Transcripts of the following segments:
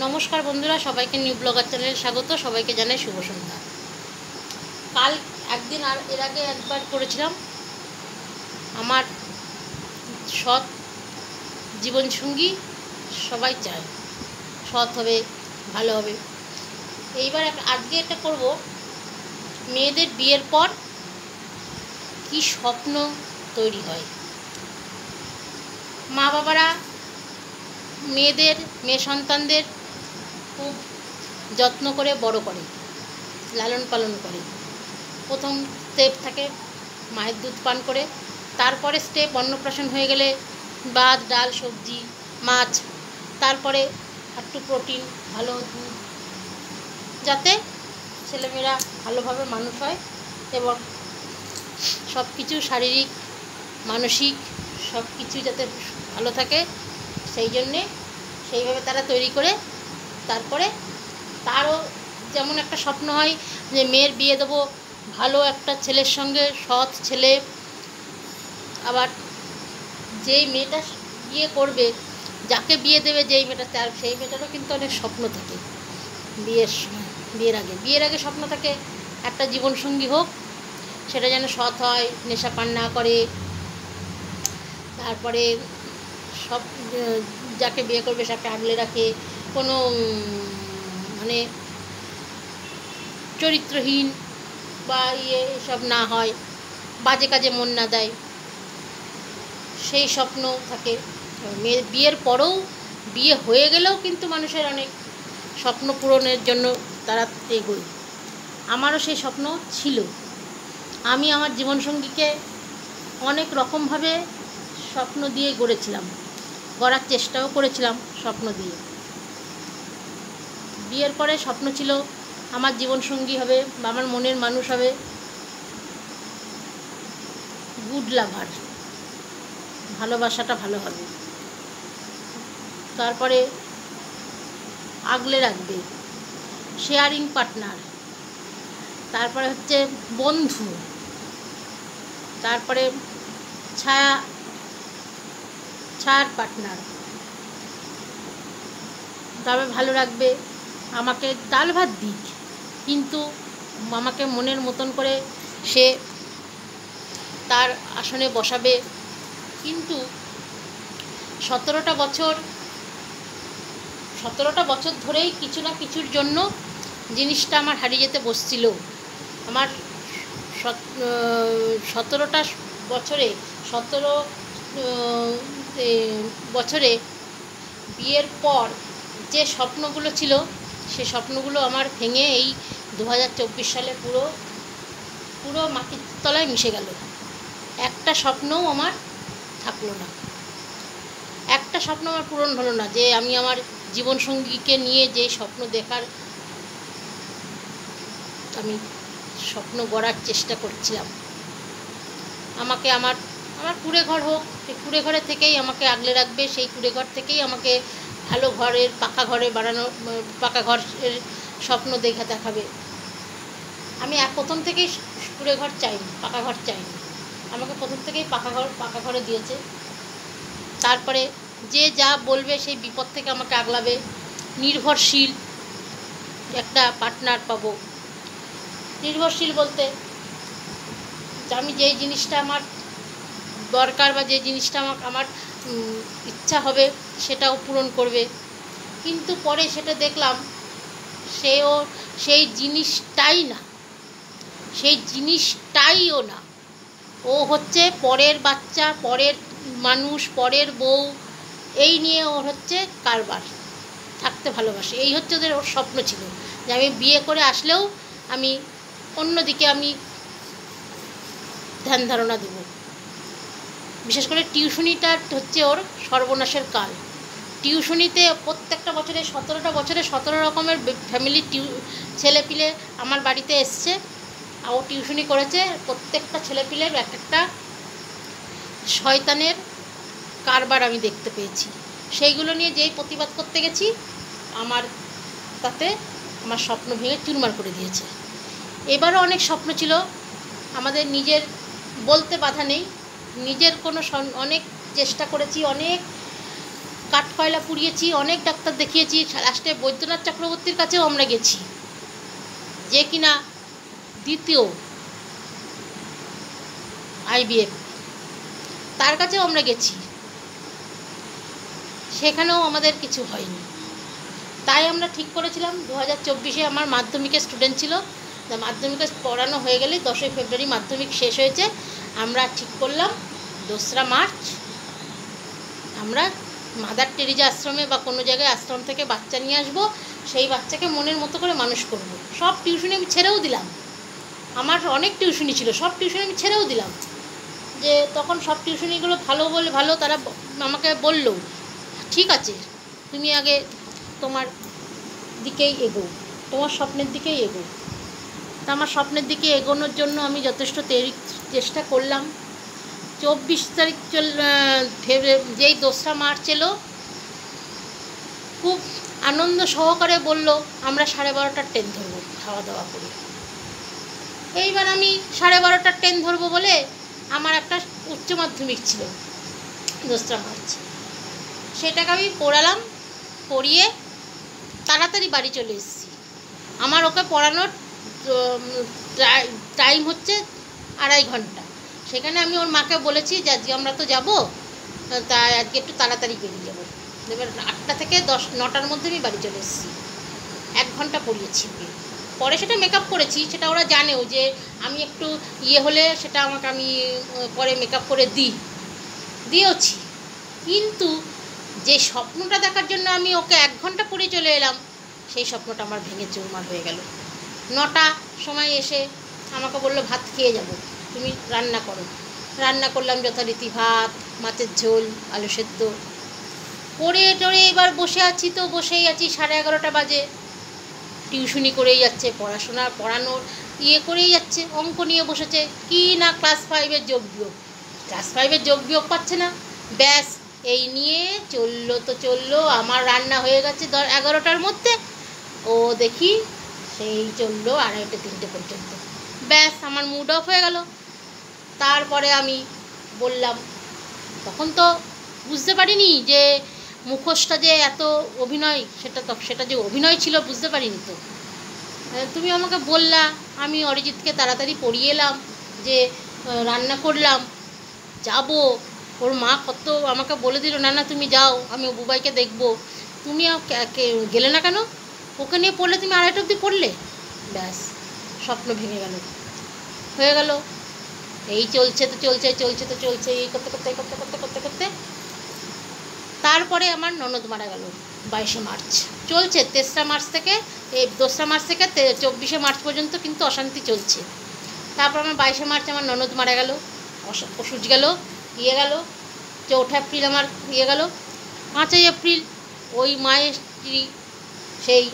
নমস্কার বন্ধুরা, সবাইকে নিউ ব্লগার চ্যানেলে স্বাগত। সবাইকে জানাই শুভ সন্ধ্যা। কাল একদিন আর এর আগে একবার করেছিলাম আমার সৎ জীবনসঙ্গী সবাই চায় সৎ হবে, ভালো হবে। এইবার আজকে এটা করব, মেয়েদের বিয়ের পর কি স্বপ্ন তৈরি হয়। মা বাবারা মেয়ে সন্তানদের খুব যত্ন করে বড় করে, লালন পালন করে। প্রথম স্টেপ থাকে মায়ের দুধ পান করে, তারপরে স্টেপ অন্নপ্রাশন হয়ে গেলে ভাত, ডাল, সবজি, মাছ, তারপরে একটু প্রোটিন, ভালো দুধ, যাতে ছেলেমেয়েরা ভালোভাবে মানুষ হয় এবং সব কিছু শারীরিক মানসিক সব কিছু যাতে ভালো থাকে, সেই জন্যে সেইভাবে তারা তৈরি করে। তারপরে তারও যেমন একটা স্বপ্ন হয় যে মেয়ের বিয়ে দেবো ভালো একটা ছেলের সঙ্গে, সৎ ছেলে। আবার যেই মেয়েটা বিয়ে করবে, যাকে বিয়ে দেবে যেই মেয়েটা, তার সেই মেয়েটারও কিন্তু অনেক স্বপ্ন থাকে বিয়ের সময়। বিয়ের আগে স্বপ্ন থাকে একটা জীবনসঙ্গী হোক, সেটা যেন সৎ হয়, নেশা পান না করে। তারপরে সব যাকে বিয়ে করবে তাকে আগলে রাখে, কোনো মানে চরিত্রহীন বা এসব না হয়, বাজে কাজে মন না দেয়, সেই স্বপ্ন থাকে। বিয়ের পরেও, বিয়ে হয়ে গেলেও কিন্তু মানুষের অনেক স্বপ্ন পূরণের জন্য তারা এগোয়। আমারও সেই স্বপ্ন ছিল। আমি আমার জীবনসঙ্গীকে অনেক রকমভাবে স্বপ্ন দিয়ে গড়ার চেষ্টাও করেছিলাম স্বপ্ন দিয়ে। বিয়ের পরে স্বপ্ন ছিল আমার জীবনসঙ্গী হবে বা আমার মনের মানুষ হবে গুড লাভার, ভালোবাসাটা ভালো হবে। তারপরে আগলে রাখবে, শেয়ারিং পার্টনার, তারপরে হচ্ছে বন্ধু, তারপরে ছায়ার পার্টনার, তারপরে ভালো রাখবে, আমাকে ডাল ভাত দিক কিন্তু আমাকে মনের মতন করে সে তার আসনে বসাবে। কিন্তু 17টা বছর ধরেই কিছু না কিছুর জন্য জিনিসটা আমার হারিয়ে যেতে বসছিল। আমার 17 বছরে বিয়ের পর যে স্বপ্নগুলো ছিল, সে স্বপ্নগুলো আমার ভেঙে এই 2024 সালে পুরো মাটির তলায় মিশে গেল। একটা স্বপ্নও আমার থাকলো না, একটা স্বপ্ন আমার পূরণ হলো না। যে আমি আমার জীবনসঙ্গীকে নিয়ে যে স্বপ্ন দেখার আমি স্বপ্ন গড়ার চেষ্টা করছিলাম, আমাকে আমার কুঁড়ে ঘর হোক, সেই কুঁড়ে ঘরে থেকেই আমাকে আগলে রাখবে, সেই কুঁড়ে ঘর থেকেই আমাকে ভালো ঘরের পাকা ঘরের স্বপ্ন দেখাবে। আমি প্রথম থেকেই কুঁড়ে ঘর চাইনি, পাকা ঘর চাইনি, আমাকে প্রথম থেকেই পাকা ঘরে দিয়েছে। তারপরে যে যা বলবে সেই বিপদ থেকে আমাকে আগলাবে, নির্ভরশীল একটা পার্টনার পাবো। নির্ভরশীল বলতে আমি যেই জিনিসটা আমার দরকার বা যে জিনিসটা আমার ইচ্ছা হবে সেটাও পূরণ করবে। কিন্তু পরে সেটা দেখলাম সেও সেই জিনিসটাইও না। ও হচ্ছে পরের বাচ্চা, পরের মানুষ, পরের বউ, এই নিয়ে ওর হচ্ছে কারবার, থাকতে ভালোবাসে। এই হচ্ছে ওর স্বপ্ন ছিল যে আমি বিয়ে করে আসলেও আমি অন্যদিকে আমি ধ্যান ধারণা দেব। বিশেষ করে টিউশনিটা হচ্ছে ওর সর্বনাশের কাল। টিউশনিতে প্রত্যেকটা বছরে 17টা বছরে 17 রকমের ফ্যামিলি ছেলেপিলে আমার বাড়িতে এসছে, ও টিউশনি করেছে। প্রত্যেকটা ছেলেপিলের এক একটা শয়তানের কারবার আমি দেখতে পেয়েছি। সেইগুলো নিয়ে যেই প্রতিবাদ করতে গেছি, তাতে আমার স্বপ্ন ভেঙে চুরমার করে দিয়েছে। এবারও অনেক স্বপ্ন ছিল আমাদের নিজের, বলতে বাধা নেই, নিজের কোনো অনেক চেষ্টা করেছি, অনেক কাঠকয়লা পুড়িয়েছি, অনেক ডাক্তার দেখিয়েছি, লাস্টে বৈদ্যনাথ চক্রবর্তীর কাছেও আমরা গেছি, যে কিনা দ্বিতীয় IVF, তার কাছেও আমরা গেছি, সেখানেও আমাদের কিছু হয়নি। তাই আমরা ঠিক করেছিলাম 2024-এ আমার মাধ্যমিকের স্টুডেন্ট ছিল, মাধ্যমিকে পড়ানো হয়ে গেলেই 10ই ফেব্রুয়ারি মাধ্যমিক শেষ হয়েছে, আমরা ঠিক করলাম 2রা মার্চ আমরা মাদার টেরিজা আশ্রমে বা কোনো জায়গায় আশ্রম থেকে বাচ্চা নিয়ে আসবো, সেই বাচ্চাকে মনের মতো করে মানুষ করব। সব টিউশনি আমি ছেড়েও দিলাম, আমার অনেক টিউশনি ছিল, সব টিউশনি আমি ছেড়েও দিলাম। যে তখন সব টিউশনিগুলো ভালো, তারা আমাকে বললো ঠিক আছে তুমি আগে তোমার দিকেই এগো, তোমার স্বপ্নের দিকেই এগো। তা আমার স্বপ্নের দিকে এগোনোর জন্য আমি যথেষ্ট চেষ্টা করলাম। 24 তারিখ যেই 2রা মার্চ এলো, খুব আনন্দ সহকারে বলল আমরা 12:30টার ট্রেন ধরবো খাওয়া দাওয়া করে। এইবার আমি 12:30টার ট্রেন ধরবো বলে আমার একটা উচ্চ মাধ্যমিক ছিল 2রা মার্চ, সেটাকে আমি পড়ালাম, পড়িয়ে তাড়াতাড়ি বাড়ি চলে এসেছি। আমার ওকে পড়ানোর টাইম হচ্ছে 2.5 ঘন্টা। সেখানে আমি ওর মাকে বলেছি যে আজকে আমরা তো যাবো, তাই আজকে একটু তাড়াতাড়ি বেরিয়ে যাবো। এবার 8টা থেকে 9টার মধ্যে আমি বাড়ি চলে এসেছি। 1 ঘন্টা পড়িয়েছি। পরে সেটা মেকআপ করেছি, সেটা ওরা জানেও যে আমি একটু হলে সেটা আমি পরে মেকআপ করে দিয়েওছি। কিন্তু যে স্বপ্নটা দেখার জন্য আমি ওকে 1 ঘন্টা পরে চলে এলাম, সেই স্বপ্নটা আমার ভেঙে চুরমার হয়ে গেল। 9টা সময় এসে আমাকে বললো ভাত খেয়ে যাব, তুমি রান্না করো। রান্না করলাম যথারীতি, ভাত, মাছের ঝোল, আলু সেদ্ধ করে টরে এবার বসে আছি, তো বসেই আছি। 11:30 বাজে, টিউশনি করেই যাচ্ছে, পড়ানোর করেই যাচ্ছে। অঙ্ক নিয়ে বসেছে, কি না ক্লাস 5-এর যোগ বিয়োগ, ক্লাস 5-এর যোগ বিয়োগ পাচ্ছে না। ব্যাস এই নিয়ে চললো। আমার রান্না হয়ে গেছে 11টার মধ্যে, ও দেখি সেই চললো 2:30-3টে পর্যন্ত। ব্যাস আমার মুড অফ হয়ে গেল। তারপরে আমি বললাম, তখন তো বুঝতে পারিনি যে মুখোশটা যে এত অভিনয়, সেটা যে অভিনয় ছিল বুঝতে পারিনি। তো তুমি আমাকে বললা, আমি অরিজিৎকে তাড়াতাড়ি পড়িয়ে এলাম, যে রান্না করলাম, যাব। ওর মা কত আমাকে বলে দিল, না তুমি যাও, আমি বুবাইকে দেখবো। তুমি গেলে না কেন? ওকে নিয়ে পড়লে, তুমি 2:30 অবধি পড়লে। ব্যাস স্বপ্ন ভেঙে হয়ে গেল। এই চলছে এই করতে তারপরে আমার ননদ মারা গেল 22শে মার্চ। চলছে 3রা মার্চ থেকে, এই 2রা মার্চ থেকে 24শে মার্চ পর্যন্ত কিন্তু অশান্তি চলছে। তারপর আমার 22শে মার্চ আমার ননদ মারা গেল, ওষুধ গেল, গেল। 4 এপ্রিল আমার গেল। 5ই এপ্রিল ওই মায়ের স্ত্রী সেই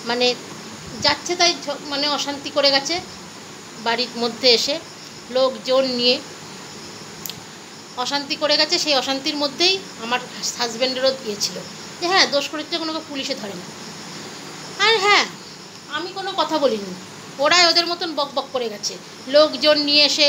মানে যাচ্ছে তাই মানে অশান্তি করে গেছে বাড়ির মধ্যে এসে, লোকজন নিয়ে অশান্তি করে গেছে। সেই অশান্তির মধ্যেই আমার হাজব্যান্ডেরও দিয়েছিল যে হ্যাঁ দোষ করেছে, কোনো পুলিশে ধরে না। আর হ্যাঁ, আমি কোনো কথা বলিনি, ওরাই ওদের মতন বকবক করে গেছে। লোকজন নিয়ে এসে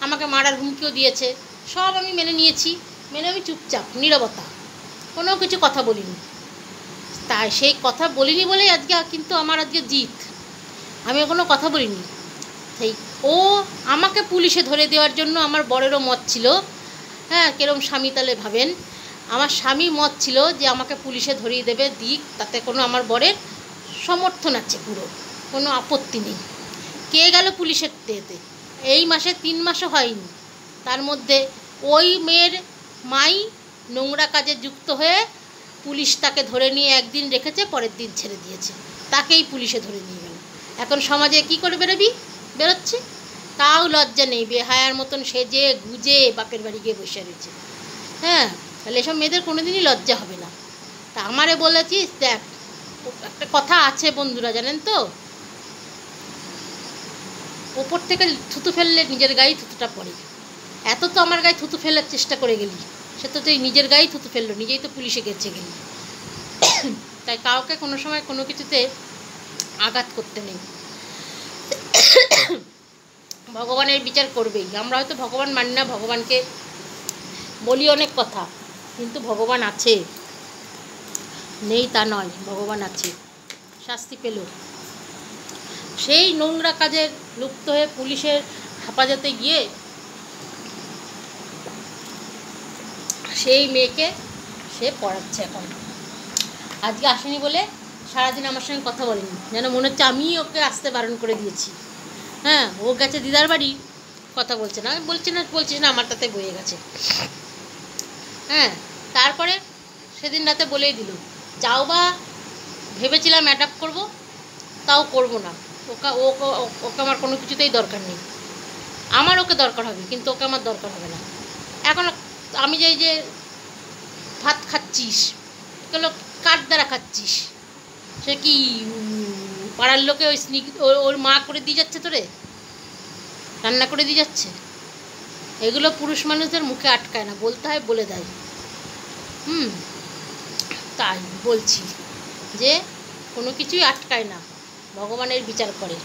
আমাকে মারার হুমকিও দিয়েছে, সব আমি মেনে নিয়েছি। আমি চুপচাপ নীরবতা, কোনো কিছু কথা বলিনি। তাই সেই কথা বলিনি বলেই কিন্তু আমার জিত। আমি কোনো কথা বলিনি। সেই ও আমাকে পুলিশে ধরে দেওয়ার জন্য আমার বরেরও মত ছিল। হ্যাঁ, কেরম স্বামী তাহলে ভাবেন, আমার স্বামী মত ছিল যে আমাকে পুলিশে ধরিয়ে দেবে, দিক, তাতে কোনো আমার বরের সমর্থন আছে, পুরো কোনো আপত্তি নেই। কে গেল পুলিশের দেতে, এই মাসে 3 মাসও হয়নি, তার মধ্যে ওই মেয়ের মাই নোংরা কাজে যুক্ত হয়ে পুলিশ তাকে ধরে নিয়ে একদিন রেখেছে, পরের দিন ছেড়ে দিয়েছে, তাকেই পুলিশে ধরে নিয়ে গেল। এখন সমাজে কি করে বেরোচ্ছে, তাও লজ্জা নেই, বেহায়ার মতন সেজে গুজে বাপের বাড়ি গিয়ে বসে রয়েছে। হ্যাঁ, তাহলে এসব মেয়েদের কোনো দিনই লজ্জা হবে না। তা আমারে বলেছিস, দেখ একটা কথা আছে বন্ধুরা, জানেন তো, ওপর থেকে থুতু ফেললে নিজের গায়ে থুতুটা পড়ে। এত তো আমার গায়ে থুতু ফেলার চেষ্টা করে গেলি, সে তো তুই নিজের গায়েই থুতু ফেললো, নিজেই তো পুলিশে গেলি। তাই কাউকে কোনো সময় কোনো কিছুতে আঘাত করতে নেই। ভগবানের বিচার করবেই। আমরা হয়তো ভগবান মানি না, ভগবানকে বলি অনেক কথা, কিন্তু ভগবান আছে, নেই তা নয়, ভগবান আছে, শাস্তি পেল। সেই নোংরা কাজে লুপ্ত হয়ে পুলিশের হেফাজতে গিয়ে সেই মেয়েকে সে পড়াচ্ছে। এখন আজকে আসেনি বলে সারাদিন আমার সঙ্গে কথা বলেনি, যেন মনে হচ্ছে আমিই ওকে আসতে বারণ করে দিয়েছি। হ্যাঁ, ও গেছে দিদার বাড়ি, কথা বলছে না, আমি বলছি না আমার তাতে বয়ে গেছে। হ্যাঁ, তারপরে সেদিন রাতে বলেই দিল, যাও বা ভেবেছিলাম অ্যাডাপ্ট করব, তাও করব না, ওকে আমার কোনো কিছুতেই দরকার নেই। আমার ওকে দরকার হবে, কিন্তু ওকে আমার দরকার হবে না। এখন আমি যে ভাত খাচ্ছিস, এগুলো কার দ্বারা খাচ্ছিস? সে কি পাড়ার লোকে ওই ওর মা করে দিয়ে যাচ্ছে, তোরে রান্না করে দিয়ে যাচ্ছে? এগুলো পুরুষ মানুষদের মুখে আটকায় না, বলতে হয় বলে দেয়। তাই বলছি যে কোনো কিছুই আটকায় না, ভগবানের বিচার করে,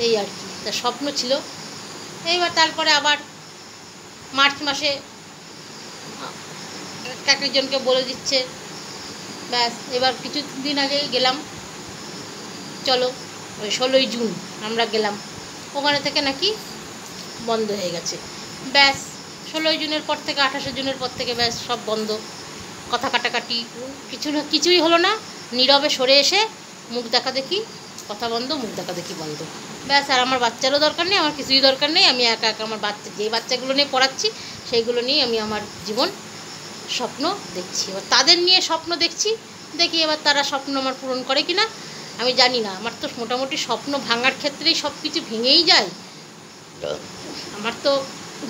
এই আর কি। তার স্বপ্ন ছিল। এইবার তারপরে আবার মার্চ মাসে একজনকে বলে দিচ্ছে, ব্যাস। এবার কিছুদিন আগে গেলাম, চলো ওই 16ই জুন আমরা গেলাম, ওখানে থেকে নাকি বন্ধ হয়ে গেছে। ব্যাস 16ই জুনের পর থেকে 28শে জুনের পর থেকে ব্যাস সব বন্ধ, কথা কাটাকাটি কিছুই হলো না। নীরবে সরে এসে মুখ দেখা দেখি, কথা বন্ধ, মুখ দেখা দেখি বন্ধ, ব্যাস। আর আমার বাচ্চারও দরকার নেই, আমার কিছুই দরকার নেই। আমি একা আমার যে বাচ্চাগুলো নিয়ে পড়াচ্ছি সেইগুলো নিয়ে আমি আমার জীবন স্বপ্ন দেখছি। এবার তাদের নিয়ে স্বপ্ন দেখি এবার তারা স্বপ্ন আমার পূরণ করে কি না আমি জানি না। আমার তো মোটামুটি স্বপ্ন ভাঙার ক্ষেত্রেই সব কিছু ভেঙেই যায়, আমার তো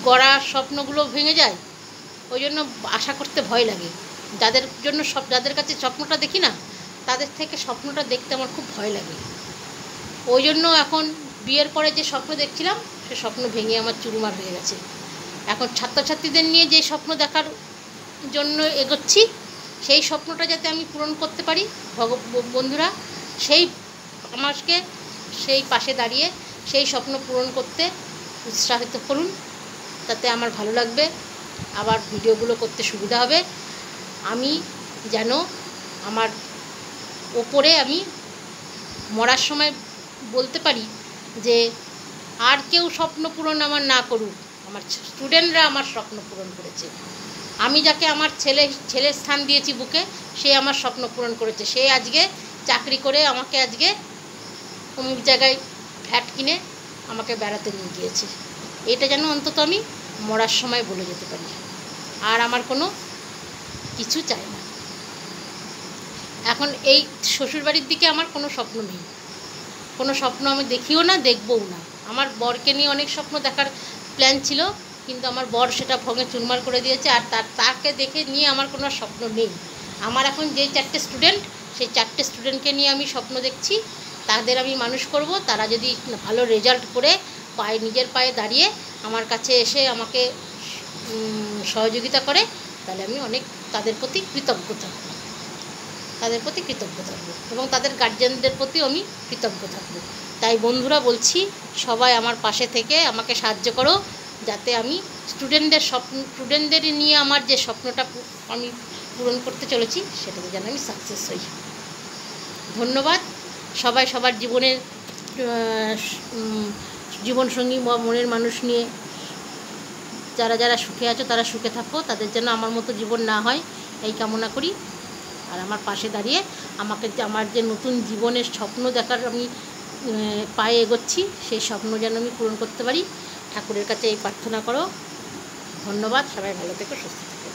গড়া স্বপ্নগুলো ভেঙে যায়। ওই জন্য আশা করতে ভয় লাগে। যাদের কাছে স্বপ্নটা দেখি না, তাদের থেকে স্বপ্নটা দেখতে আমার খুব ভয় লাগে। ওই জন্য এখন বিয়ের পরে যে স্বপ্ন দেখছিলাম, সে স্বপ্ন ভেঙে আমার চুরমার হয়ে গেছে। এখন ছাত্রছাত্রীদের নিয়ে যে স্বপ্ন দেখার জন্য এগোচ্ছি, সেই স্বপ্নটা যাতে আমি পূরণ করতে পারি, বন্ধুরা আমাকে সেই পাশে দাঁড়িয়ে সেই স্বপ্ন পূরণ করতে উৎসাহিত করুন, তাতে আমার ভালো লাগবে, আবার ভিডিওগুলো করতে সুবিধা হবে। আমি যেন আমার ওপরে আমি মরার সময় বলতে পারি যে আর কেউ স্বপ্ন পূরণ আমার না করুক, আমার স্টুডেন্টরা আমার স্বপ্ন পূরণ করেছে। আমি যাকে আমার ছেলের স্থান দিয়েছি বুকে, সে আমার স্বপ্ন পূরণ করেছে। সে আজকে চাকরি করে আমাকে আজকে অমুক জায়গায় ফ্ল্যাট কিনে আমাকে বেড়াতে নিয়ে গিয়েছে। এটা যেন অন্তত আমি মরার সময় বলে যেতে পারি। আর আমার কোনো কিছু চাই না। এখন এই শ্বশুরবাড়ির দিকে আমার কোনো স্বপ্ন নেই, কোনো স্বপ্ন আমি দেখিও না, দেখবও না। আমার বরকে নিয়ে অনেক স্বপ্ন দেখার প্ল্যান ছিল, কিন্তু আমার বর সেটা ভঙে চুরমার করে দিয়েছে। আর তাকে দেখে নিয়ে আমার কোনো স্বপ্ন নেই। আমার এখন যে 4টে স্টুডেন্ট, সেই 4টে স্টুডেন্টকে নিয়ে আমি স্বপ্ন দেখছি, তাদের আমি মানুষ করব। তারা যদি ভালো রেজাল্ট করে নিজের পায়ে দাঁড়িয়ে আমার কাছে এসে আমাকে সহযোগিতা করে, তাহলে আমি অনেক তাদের প্রতি কৃতজ্ঞ থাকব, এবং তাদের গার্জেনদের প্রতিও আমি কৃতজ্ঞ থাকব। তাই বন্ধুরা বলছি, সবাই আমার পাশে থেকে আমাকে সাহায্য করো, যাতে আমি স্টুডেন্টদের নিয়ে আমার যে স্বপ্নটা আমি পূরণ করতে চলেছি, সেটাতে যেন আমি সাকসেস হই। ধন্যবাদ। সবাই সবার জীবনের জীবনসঙ্গী বা মনের মানুষ নিয়ে যারা সুখে আছো, তারা সুখে থাকো, তাদের যেন আমার মতো জীবন না হয়, এই কামনা করি। আর আমার পাশে দাঁড়িয়ে আমার যে নতুন জীবনের স্বপ্ন দেখার আমি পায়ে এগোচ্ছি, সেই স্বপ্ন যেন আমি পূরণ করতে পারি, ঠাকুরের কাছে এই প্রার্থনা করো। ধন্যবাদ। সবাই ভালো থেকো, সুস্থ থেকো।